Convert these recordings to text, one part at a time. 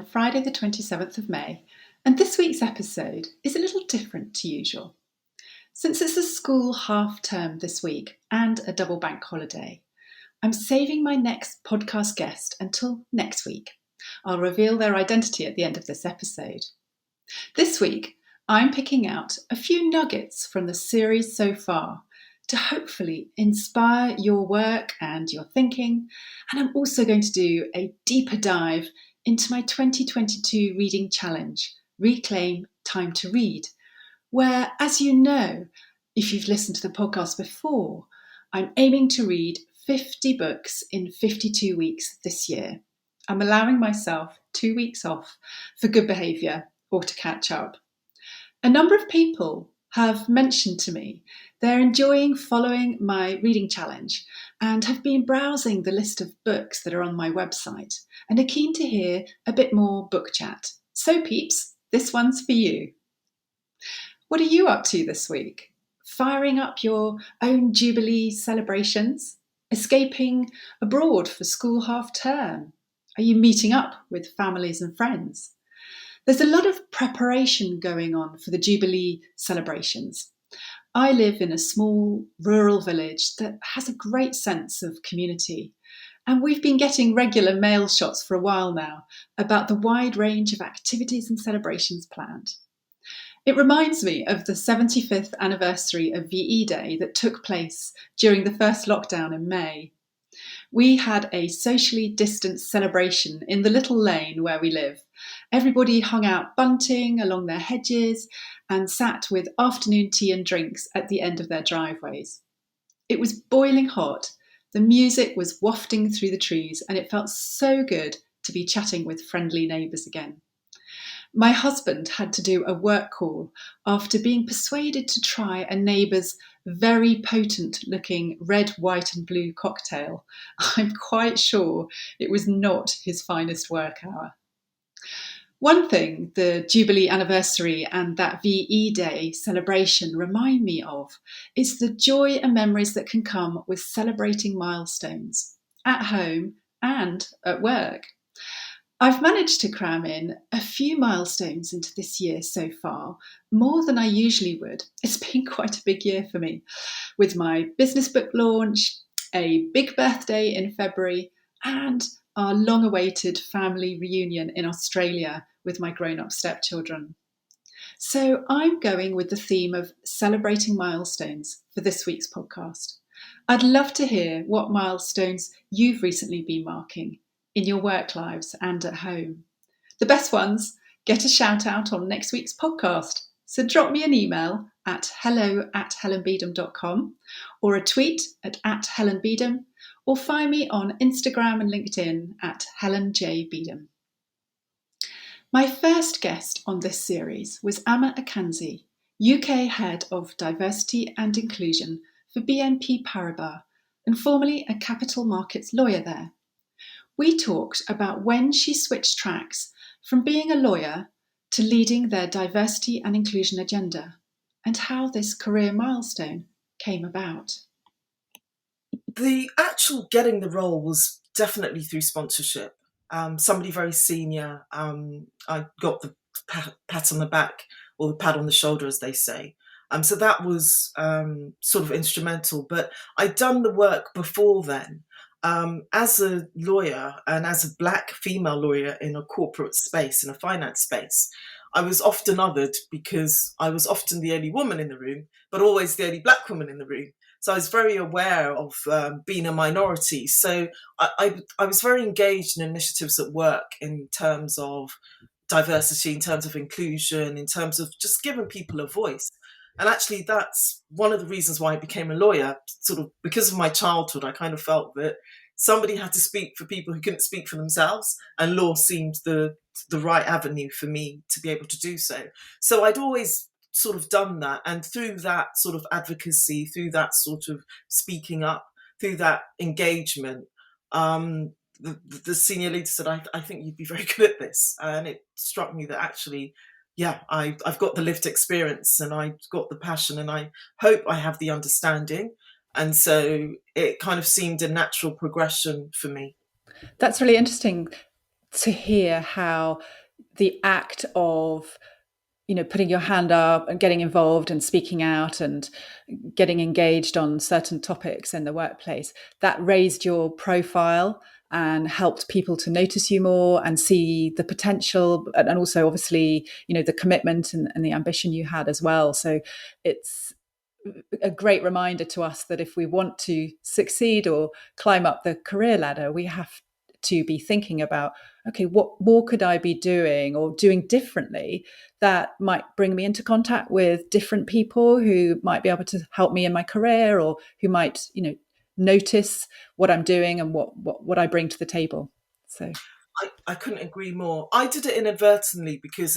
Friday the 27th of May, and this week's episode is a little different to usual. Since it's a school half-term this week and a double bank holiday, I'm saving my next podcast guest until next week. I'll reveal their identity at the end of this episode. This week, I'm picking out a few nuggets from the series so far to hopefully inspire your work and your thinking. And I'm also going to do a deeper dive into my 2022 reading challenge, Reclaim Time to Read, where, as you know, if you've listened to the podcast before, I'm aiming to read 50 books in 52 weeks this year. I'm allowing myself 2 weeks off for good behaviour or to catch up. A number of people have mentioned to me they're enjoying following my reading challenge and have been browsing the list of books that are on my website and are keen to hear a bit more book chat. So peeps, this one's for you. What are you up to this week? Firing up your own Jubilee celebrations? Escaping abroad for school half term? Are you meeting up with families and friends? There's a lot of preparation going on for the Jubilee celebrations. I live in a small rural village that has a great sense of community, and we've been getting regular mail shots for a while now about the wide range of activities and celebrations planned. It reminds me of the 75th anniversary of VE Day that took place during the first lockdown in May. We had a socially distanced celebration in the little lane where we live. Everybody hung out bunting along their hedges and sat with afternoon tea and drinks at the end of their driveways. It was boiling hot, the music was wafting through the trees, and it felt so good to be chatting with friendly neighbours again. My husband had to do a work call after being persuaded to try a neighbour's very potent-looking red, white and blue cocktail. I'm quite sure it was not his finest work hour. One thing the Jubilee anniversary and that VE Day celebration remind me of is the joy and memories that can come with celebrating milestones, at home and at work. I've managed to cram in a few milestones into this year so far, more than I usually would. It's been quite a big year for me, with my business book launch, a big birthday in February, and our long-awaited family reunion in Australia with my grown-up stepchildren. So I'm going with the theme of celebrating milestones for this week's podcast. I'd love to hear what milestones you've recently been marking in your work lives and at home. The best ones get a shout out on next week's podcast. So drop me an email at hello@helenbeedham.com or a tweet at @helenbeedham, or find me on Instagram and LinkedIn at Helen J. Beedham. My first guest on this series was Amma Akanzi, UK Head of Diversity and Inclusion for BNP Paribas and formerly a capital markets lawyer there. We talked about when she switched tracks from being a lawyer to leading their diversity and inclusion agenda, and how this career milestone came about. The actual getting the role was definitely through sponsorship. Somebody very senior, I got the pat on the back, or the pat on the shoulder, as they say. So that was sort of instrumental, but I'd done the work before then. As a lawyer and as a black female lawyer in a corporate space, in a finance space, I was often othered because I was often the only woman in the room, but always the only black woman in the room. So I was very aware of being a minority. So I was very engaged in initiatives at work in terms of diversity, in terms of inclusion, in terms of just giving people a voice. And actually, that's one of the reasons why I became a lawyer. Sort of because of my childhood, I kind of felt that somebody had to speak for people who couldn't speak for themselves, and law seemed the right avenue for me to be able to do so. So I'd always sort of done that, and through that sort of advocacy, through that sort of speaking up, through that engagement, the senior leader said, I think you'd be very good at this. And it struck me that actually, yeah, I've got the lived experience and I've got the passion, and I hope I have the understanding. And so it kind of seemed a natural progression for me. That's really interesting. to hear how the act of putting your hand up and getting involved and speaking out and getting engaged on certain topics in the workplace, that raised your profile and helped people to notice you more and see the potential, and also obviously the commitment and the ambition you had as well. So it's a great reminder to us that if we want to succeed or climb up the career ladder, we have to be thinking about, okay, what more could I be doing or doing differently that might bring me into contact with different people who might be able to help me in my career, or who might, notice what I'm doing and what I bring to the table. So I couldn't agree more. I did it inadvertently because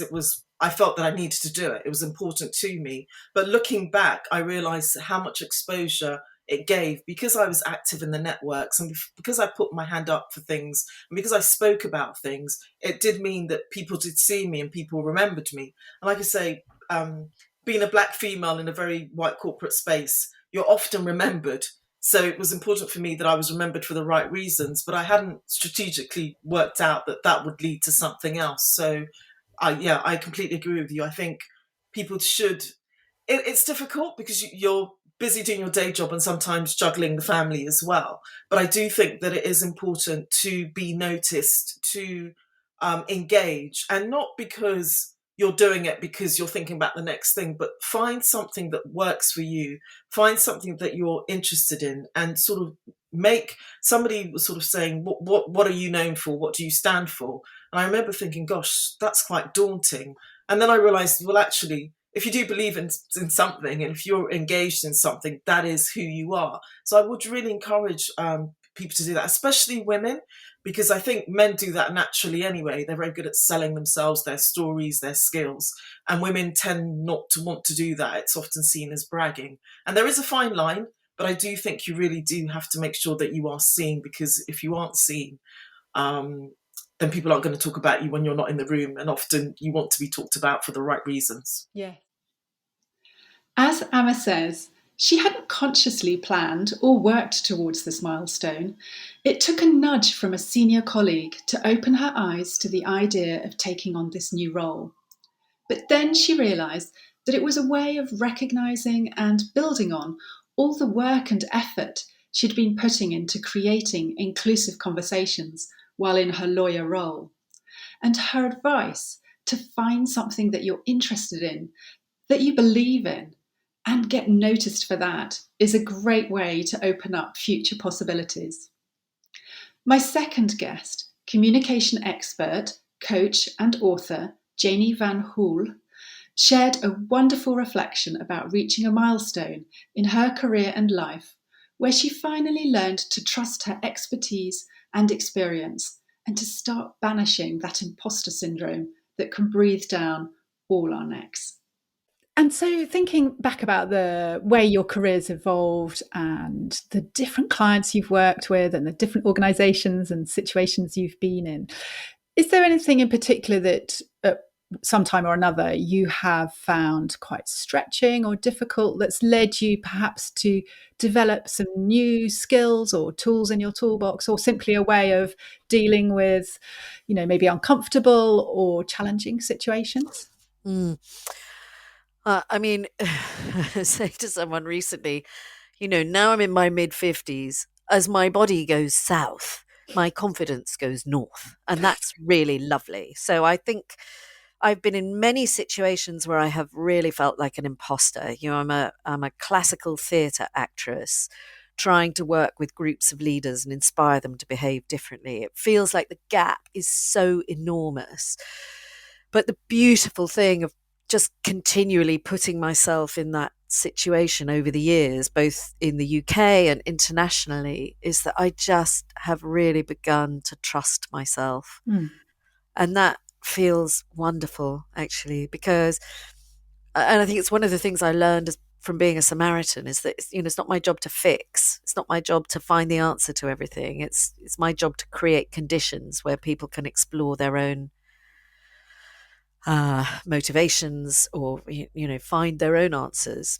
I felt that I needed to do it. It was important to me. But looking back, I realised how much exposure it gave because I was active in the networks, and because I put my hand up for things, and because I spoke about things. It did mean that people did see me and people remembered me. And like I say, being a black female in a very white corporate space, you're often remembered. So it was important for me that I was remembered for the right reasons, but I hadn't strategically worked out that that would lead to something else. So I completely agree with you. I think people should, it's difficult because you're busy doing your day job and sometimes juggling the family as well. But I do think that it is important to be noticed, to engage, and not because you're doing it because you're thinking about the next thing, but find something that works for you, find something that you're interested in, and sort of make. Somebody was sort of saying, what are you known for? What do you stand for? And I remember thinking, gosh, that's quite daunting. And then I realized, well, actually, if you do believe in something, and if you're engaged in something, that is who you are. So I would really encourage people to do that, especially women, because I think men do that naturally anyway. They're very good at selling themselves, their stories, their skills. And women tend not to want to do that. It's often seen as bragging. And there is a fine line, but I do think you really do have to make sure that you are seen, because if you aren't seen, then people aren't going to talk about you when you're not in the room. And often you want to be talked about for the right reasons. yeah. As Amma says, she hadn't consciously planned or worked towards this milestone. It took a nudge from a senior colleague to open her eyes to the idea of taking on this new role. But then she realised that it was a way of recognising and building on all the work and effort she'd been putting into creating inclusive conversations while in her lawyer role. And her advice, to find something that you're interested in, that you believe in, and get noticed for that, is a great way to open up future possibilities. My second guest, communication expert, coach, and author Janie Van Hall, shared a wonderful reflection about reaching a milestone in her career and life, where she finally learned to trust her expertise and experience and to start banishing that imposter syndrome that can breathe down all our necks. And so, thinking back about the way your career's evolved and the different clients you've worked with and the different organisations and situations you've been in, is there anything in particular that at some time or another you have found quite stretching or difficult that's led you perhaps to develop some new skills or tools in your toolbox, or simply a way of dealing with, maybe uncomfortable or challenging situations? Mm. I mean, I said to someone recently, now I'm in my mid 50s. As my body goes south, my confidence goes north. And that's really lovely. So I think I've been in many situations where I have really felt like an imposter. I'm a classical theatre actress trying to work with groups of leaders and inspire them to behave differently. It feels like the gap is so enormous. But the beautiful thing of just continually putting myself in that situation over the years, both in the UK and internationally, is that I just have really begun to trust myself. And that feels wonderful, actually, because, and I think it's one of the things I learned from being a Samaritan, is that it's not my job to fix. It's not my job to find the answer to everything. It's my job to create conditions where people can explore their own motivations, or find their own answers.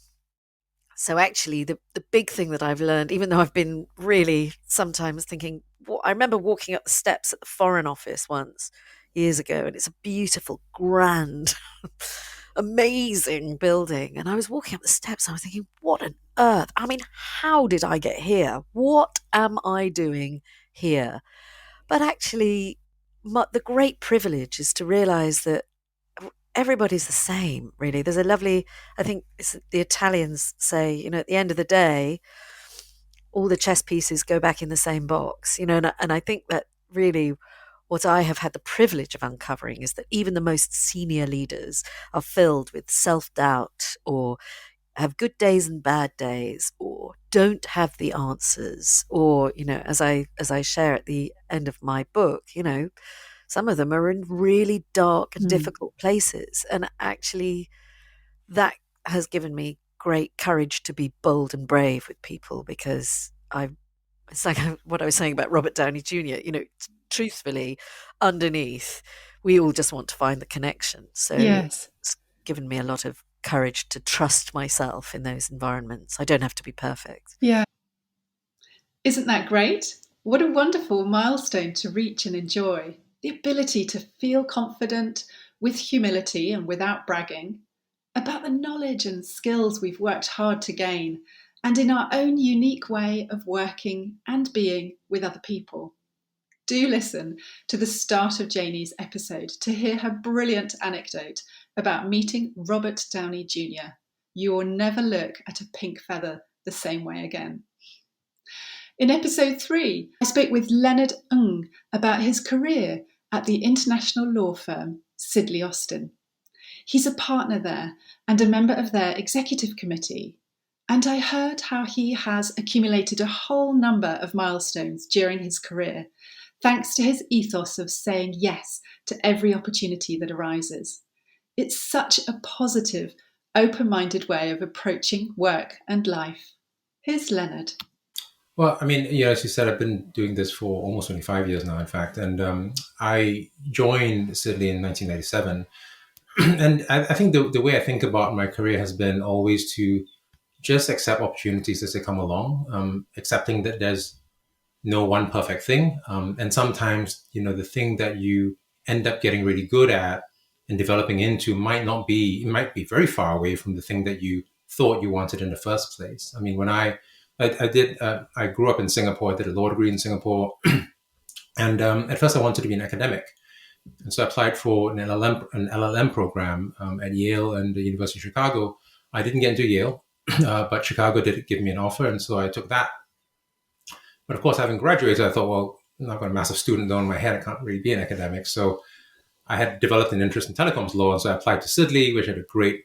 So actually the big thing that I've learned, even though I've been really sometimes thinking, I remember walking up the steps at the Foreign Office once years ago, and it's a beautiful, grand, amazing building. And I was walking up the steps, and I was thinking, what on earth? I mean, how did I get here? What am I doing here? But actually, the great privilege is to realize that everybody's the same, really. There's a lovely, I think the Italians say, at the end of the day, all the chess pieces go back in the same box, and I think that really what I have had the privilege of uncovering is that even the most senior leaders are filled with self-doubt, or have good days and bad days, or don't have the answers, or as I share at the end of my book, some of them are in really dark and difficult places, and actually that has given me great courage to be bold and brave with people, because it's like what I was saying about Robert Downey Jr. Truthfully, underneath, we all just want to find the connection. So Yes. it's given me a lot of courage to trust myself in those environments. I don't have to be perfect. Yeah. Isn't that great? What a wonderful milestone to reach and enjoy. The ability to feel confident with humility and without bragging about the knowledge and skills we've worked hard to gain, and in our own unique way of working and being with other people. Do listen to the start of Janie's episode to hear her brilliant anecdote about meeting Robert Downey Jr. You will never look at a pink feather the same way again. In episode 3, I spoke with Leonard Ng about his career at the international law firm Sidley Austin. He's a partner there and a member of their executive committee, and I heard how he has accumulated a whole number of milestones during his career, thanks to his ethos of saying yes to every opportunity that arises. It's such a positive, open-minded way of approaching work and life. Here's Leonard. Well, I mean, as you said, I've been doing this for almost 25 years now, in fact. And I joined Sidley in 1997. And I think the way I think about my career has been always to just accept opportunities as they come along, accepting that there's no one perfect thing. And sometimes, the thing that you end up getting really good at and developing into might be very far away from the thing that you thought you wanted in the first place. I mean, when I grew up in Singapore. I did a law degree in Singapore. And at first I wanted to be an academic. And so I applied for an LLM program at Yale and the University of Chicago. I didn't get into Yale, but Chicago did give me an offer. And so I took that. But of course, having graduated, I thought, well, I'm not got a massive student loan in my head. I can't really be an academic. So I had developed an interest in telecoms law. And so I applied to Sidley, which had a great,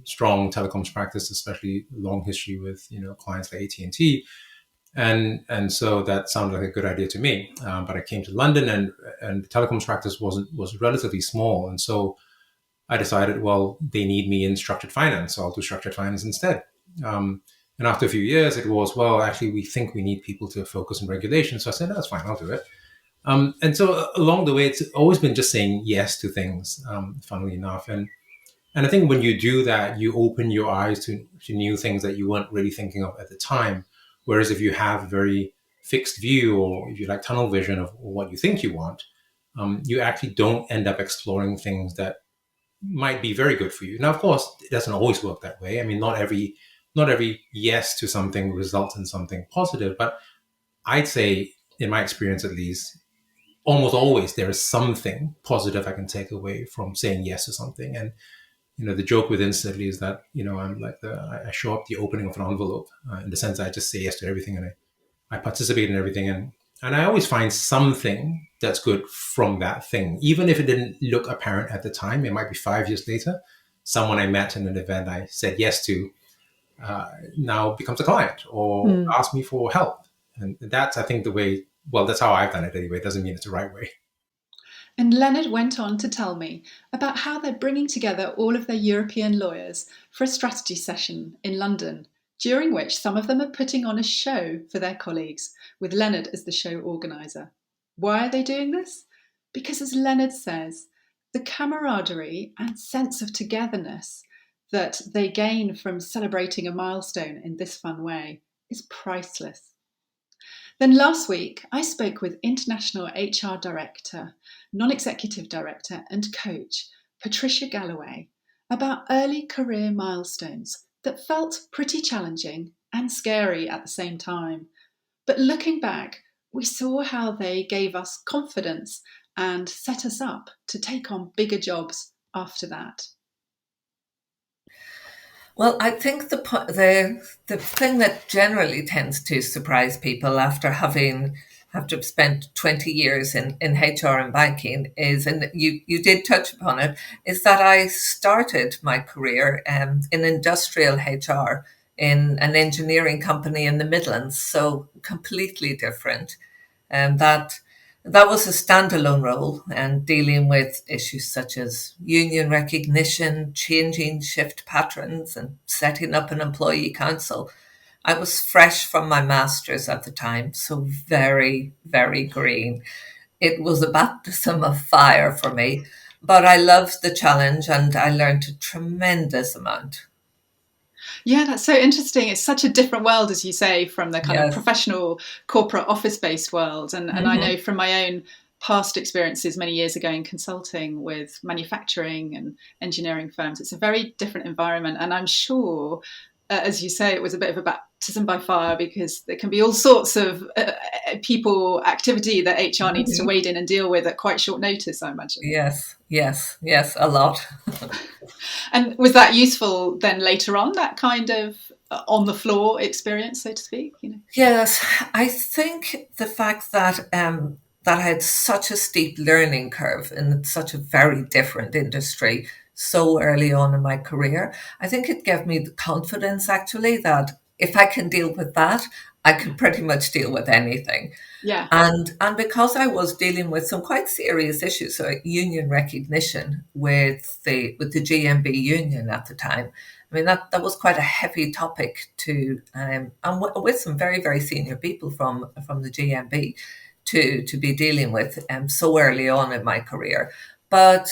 strong telecoms practice, especially long history with, clients like AT&T. And so that sounded like a good idea to me. But I came to London and the telecoms practice was relatively small. And so I decided, well, they need me in structured finance, so I'll do structured finance instead. And after a few years, it was, well, actually, we think we need people to focus on regulation. So I said, that's fine, I'll do it. And so along the way, it's always been just saying yes to things, funnily enough. And I think when you do that, you open your eyes to new things that you weren't really thinking of at the time. Whereas if you have a very fixed view, or if you like tunnel vision of what you think you want, you actually don't end up exploring things that might be very good for you. Now, of course, it doesn't always work that way. I mean, not every yes to something results in something positive, but I'd say, in my experience at least, almost always there is something positive I can take away from saying yes to something. And the joke within Sidley is that I'm like I show up the opening of an envelope, in the sense I just say yes to everything, and I participate in everything, and I always find something that's good from that thing, even if it didn't look apparent at the time. It might be 5 years later, someone I met in an event I said yes to now becomes a client or asks me for help, and that's, I think, the way. Well, that's how I've done it anyway. It doesn't mean it's the right way. And Leonard went on to tell me about how they're bringing together all of their European lawyers for a strategy session in London, during which some of them are putting on a show for their colleagues, with Leonard as the show organiser. Why are they doing this? Because, as Leonard says, the camaraderie and sense of togetherness that they gain from celebrating a milestone in this fun way is priceless. Then last week, I spoke with International HR Director, Non-Executive Director and Coach, Patricia Galloway, about early career milestones that felt pretty challenging and scary at the same time. But looking back, we saw how they gave us confidence and set us up to take on bigger jobs after that. Well, I think the thing that generally tends to surprise people after spent 20 years in HR and banking is, and you did touch upon it, is that I started my career in industrial HR in an engineering company in the Midlands, so completely different. And that was a standalone role and dealing with issues such as union recognition, changing shift patterns, and setting up an employee council. I was fresh from my master's at the time, so very, very green. It was a baptism of fire for me, but I loved the challenge and I learned a tremendous amount. Yeah, that's so interesting. It's such a different world, as you say, from the kind Yes. of professional corporate office-based world. And I know from my own past experiences many years ago in consulting with manufacturing and engineering firms, it's a very different environment. And I'm sure, as you say, it was a bit of a baptism by fire because there can be all sorts of people activity that HR needs to wade in and deal with at quite short notice, I imagine. Yes, a lot. And was that useful then later on, that kind of on the floor experience, so to speak? Yes, I think the fact that that I had such a steep learning curve in such a very different industry so early on in my career, I think it gave me the confidence actually that if I can deal with that, I can pretty much deal with anything. Yeah. And because I was dealing with some quite serious issues, so union recognition with the GMB union at the time, I mean that was quite a heavy topic to, and with some very, very senior people from the GMB to be dealing with so early on in my career. But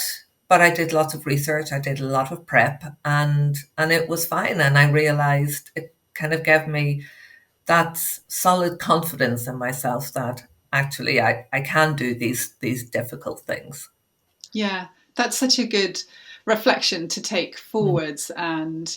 I did lots of research, I did a lot of prep, and it was fine. And I realized it kind of gave me that solid confidence in myself that actually I can do these difficult things. Yeah, that's such a good reflection to take forwards. And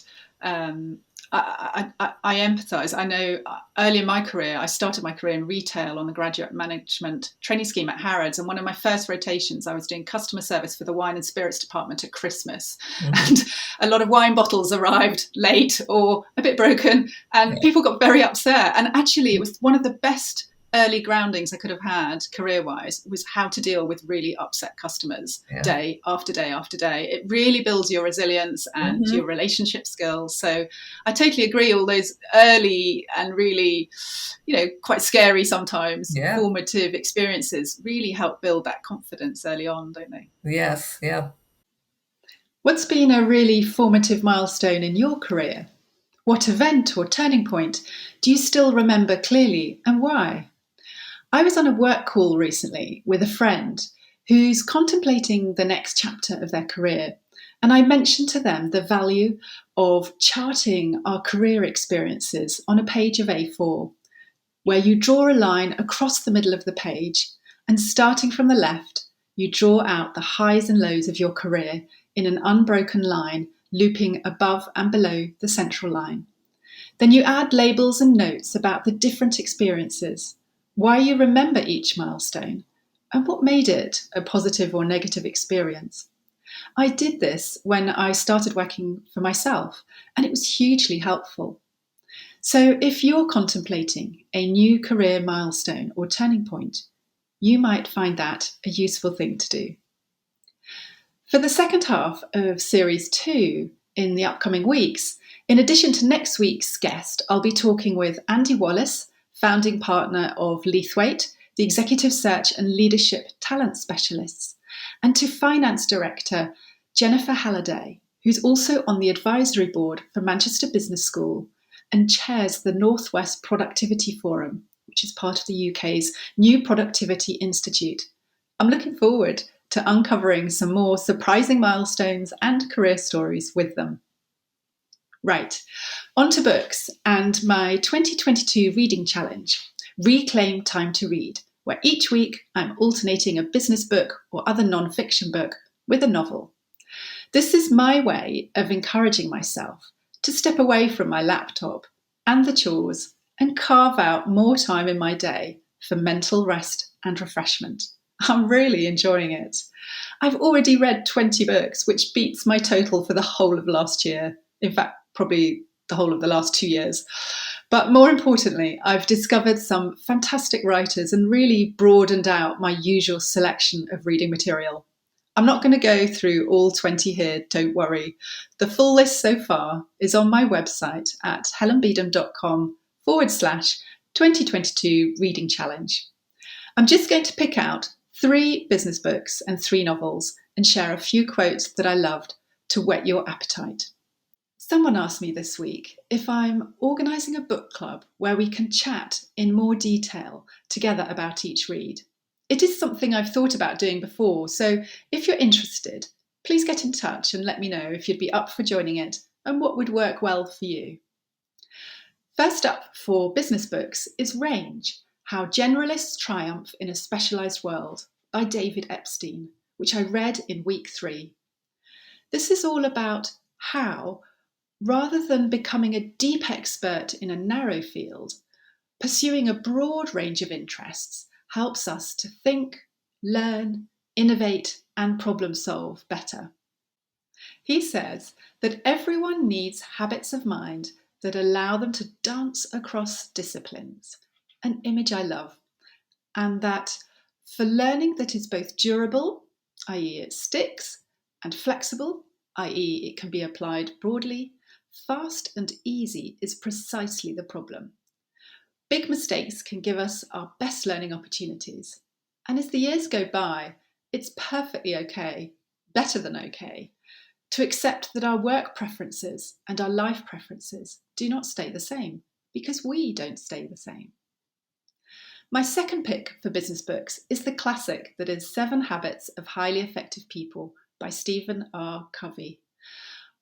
I empathise. I know early in my career, I started my career in retail on the graduate management training scheme at Harrods. And one of my first rotations, I was doing customer service for the wine and spirits department at Christmas. And a lot of wine bottles arrived late or a bit broken, and people got very upset. And actually, it was one of the best early groundings I could have had career-wise was how to deal with really upset customers day after day after day. It really builds your resilience and your relationship skills. So I totally agree. All those early and really, quite scary sometimes formative experiences really help build that confidence early on, don't they? Yes, yeah. What's been a really formative milestone in your career? What event or turning point do you still remember clearly, and why? I was on a work call recently with a friend who's contemplating the next chapter of their career, and I mentioned to them the value of charting our career experiences on a page of A4, where you draw a line across the middle of the page, and starting from the left, you draw out the highs and lows of your career in an unbroken line, looping above and below the central line. Then you add labels and notes about the different experiences, why you remember each milestone, and what made it a positive or negative experience. I did this when I started working for myself, and it was hugely helpful. So if you're contemplating a new career milestone or turning point, you might find that a useful thing to do. For the second half of Series 2 in the upcoming weeks, in addition to next week's guest, I'll be talking with Andy Wallace, founding partner of Letelier, the executive search and leadership talent specialists, and to finance director Jennifer Halliday, who's also on the advisory board for Manchester Business School and chairs the Northwest Productivity Forum, which is part of the UK's new Productivity Institute. I'm looking forward to uncovering some more surprising milestones and career stories with them. Right, on to books and my 2022 reading challenge, Reclaim Time to Read, where each week I'm alternating a business book or other non-fiction book with a novel. This is my way of encouraging myself to step away from my laptop and the chores and carve out more time in my day for mental rest and refreshment. I'm really enjoying it. I've already read 20 books, which beats my total for the whole of last year. In fact, probably the whole of the last 2 years. But more importantly, I've discovered some fantastic writers and really broadened out my usual selection of reading material. I'm not going to go through all 20 here, don't worry. The full list so far is on my website at helenbeedham.com/2022 Reading Challenge. I'm just going to pick out 3 business books and 3 novels and share a few quotes that I loved to whet your appetite. Someone asked me this week if I'm organising a book club where we can chat in more detail together about each read. It is something I've thought about doing before, so if you're interested, please get in touch and let me know if you'd be up for joining it and what would work well for you. First up for business books is Range, How Generalists Triumph in a Specialised World by David Epstein, which I read in week 3. This is all about how, rather than becoming a deep expert in a narrow field, pursuing a broad range of interests helps us to think, learn, innovate, and problem solve better. He says that everyone needs habits of mind that allow them to dance across disciplines, an image I love, and that for learning that is both durable, i.e. it sticks, and flexible, i.e. it can be applied broadly, fast and easy is precisely the problem. Big mistakes can give us our best learning opportunities. And as the years go by, it's perfectly okay, better than okay, to accept that our work preferences and our life preferences do not stay the same, because we don't stay the same. My second pick for business books is the classic that is 7 Habits of Highly Effective People by Stephen R. Covey.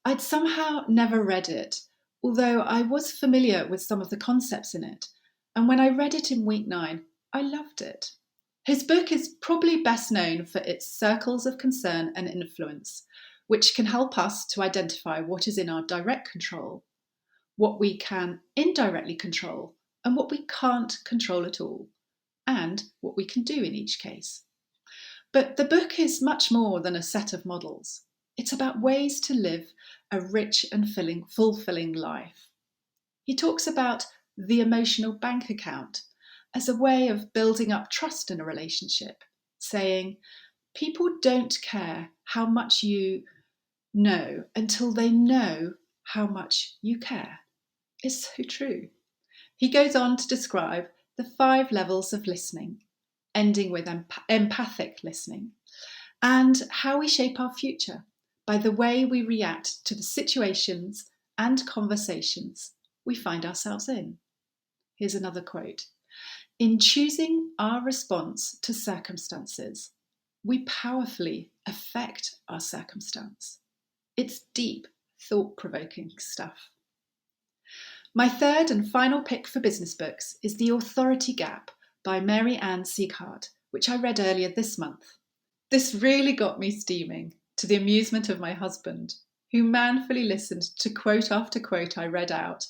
I'd somehow never read it, although I was familiar with some of the concepts in it. And when I read it in week 9, I loved it. His book is probably best known for its circles of concern and influence, which can help us to identify what is in our direct control, what we can indirectly control, and what we can't control at all, and what we can do in each case. But the book is much more than a set of models. It's about ways to live a rich and fulfilling life. He talks about the emotional bank account as a way of building up trust in a relationship, saying, people don't care how much you know until they know how much you care. It's so true. He goes on to describe the 5 levels of listening, ending with empathic listening, and how we shape our future by the way we react to the situations and conversations we find ourselves in. Here's another quote. In choosing our response to circumstances, we powerfully affect our circumstance. It's deep, thought-provoking stuff. My third and final pick for business books is The Authority Gap by Mary Ann Sieghart, which I read earlier this month. This really got me steaming, to the amusement of my husband, who manfully listened to quote after quote I read out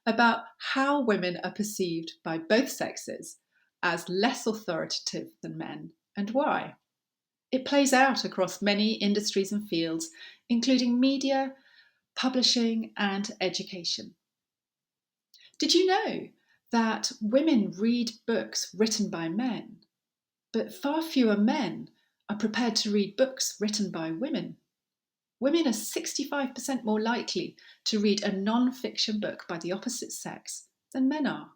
about how women are perceived by both sexes as less authoritative than men and why. It plays out across many industries and fields, including media, publishing, and education. Did you know that women read books written by men, but far fewer men are prepared to read books written by women? Women are 65% more likely to read a non-fiction book by the opposite sex than men are.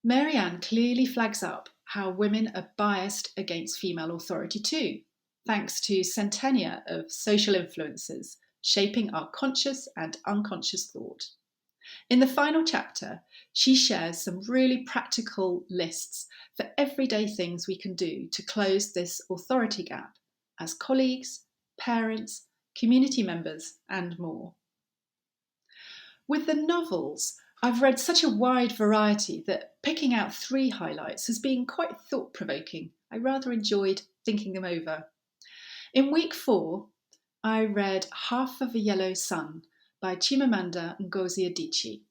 Mary Ann clearly flags up how women are biased against female authority too, thanks to centennia of social influences shaping our conscious and unconscious thought. In the final chapter, she shares some really practical lists for everyday things we can do to close this authority gap as colleagues, parents, community members, and more. With the novels, I've read such a wide variety that picking out 3 highlights has been quite thought-provoking. I rather enjoyed thinking them over. In week 4, I read Half of a Yellow Sun by Chimamanda Ngozi Adichie.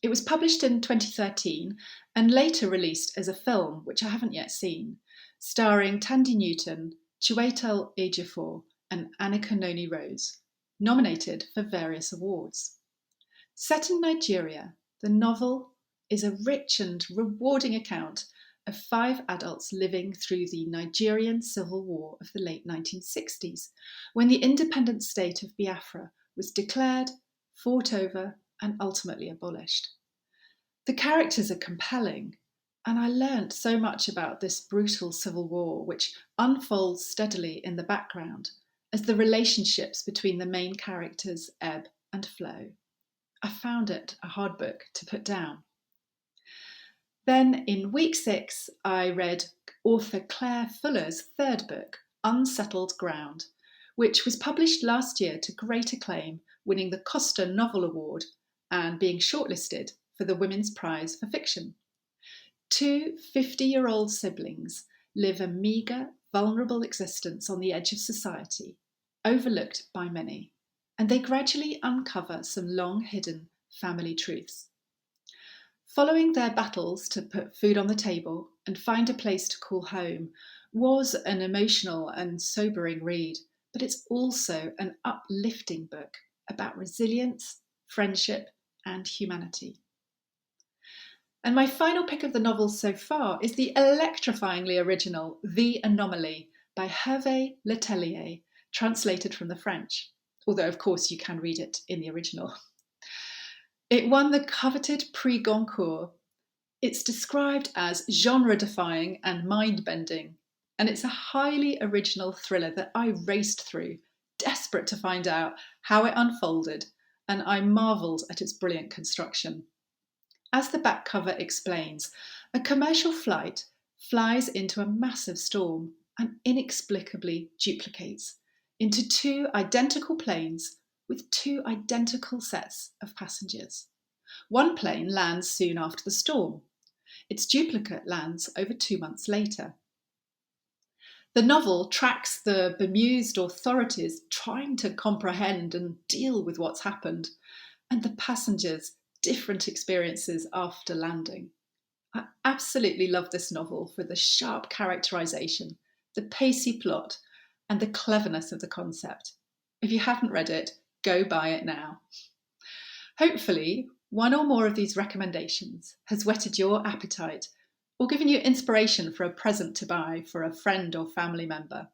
It was published in 2013 and later released as a film, which I haven't yet seen, starring Tandy Newton, Chiwetel Ejiofor and Annika Noni Rose, nominated for various awards. Set in Nigeria, the novel is a rich and rewarding account of 5 adults living through the Nigerian Civil War of the late 1960s, when the independent state of Biafra was declared, fought over, and ultimately abolished. The characters are compelling, and I learnt so much about this brutal civil war, which unfolds steadily in the background as the relationships between the main characters ebb and flow. I found it a hard book to put down. Then in week 6, I read author Claire Fuller's 3rd book, Unsettled Ground, which was published last year to great acclaim, winning the Costa Novel Award and being shortlisted for the Women's Prize for Fiction. 2 50-year-old siblings live a meagre, vulnerable existence on the edge of society, overlooked by many, and they gradually uncover some long-hidden family truths. Following their battles to put food on the table and find a place to call home was an emotional and sobering read, but it's also an uplifting book about resilience, friendship, and humanity. And my final pick of the novels so far is the electrifyingly original The Anomaly by Herve Letelier, translated from the French, although of course you can read it in the original. It won the coveted Prix Goncourt. It's described as genre-defying and mind-bending, and it's a highly original thriller that I raced through, desperate to find out how it unfolded, and I marvelled at its brilliant construction. As the back cover explains, a commercial flight flies into a massive storm and inexplicably duplicates into 2 identical planes with 2 identical sets of passengers. One plane lands soon after the storm. Its duplicate lands over 2 months later. The novel tracks the bemused authorities trying to comprehend and deal with what's happened, and the passengers' different experiences after landing. I absolutely love this novel for the sharp characterisation, the pacey plot, and the cleverness of the concept. If you haven't read it, go buy it now. Hopefully, one or more of these recommendations has whetted your appetite or given you inspiration for a present to buy for a friend or family member.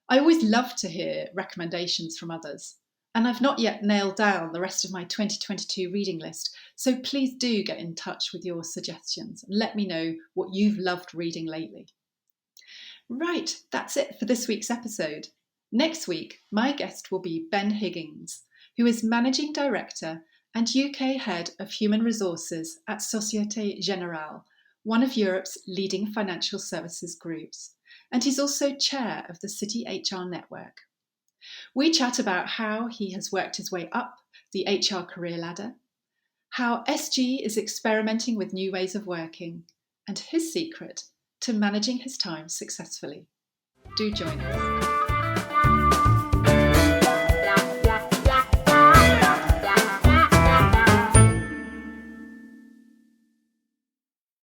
I always love to hear recommendations from others, and I've not yet nailed down the rest of my 2022 reading list, so please do get in touch with your suggestions and let me know what you've loved reading lately. Right, that's it for this week's episode. Next week, my guest will be Ben Higgins, who is Managing Director and UK Head of Human Resources at Société Générale, one of Europe's leading financial services groups, and he's also Chair of the City HR Network. We chat about how he has worked his way up the HR career ladder, how SG is experimenting with new ways of working, and his secret to managing his time successfully. Do join us.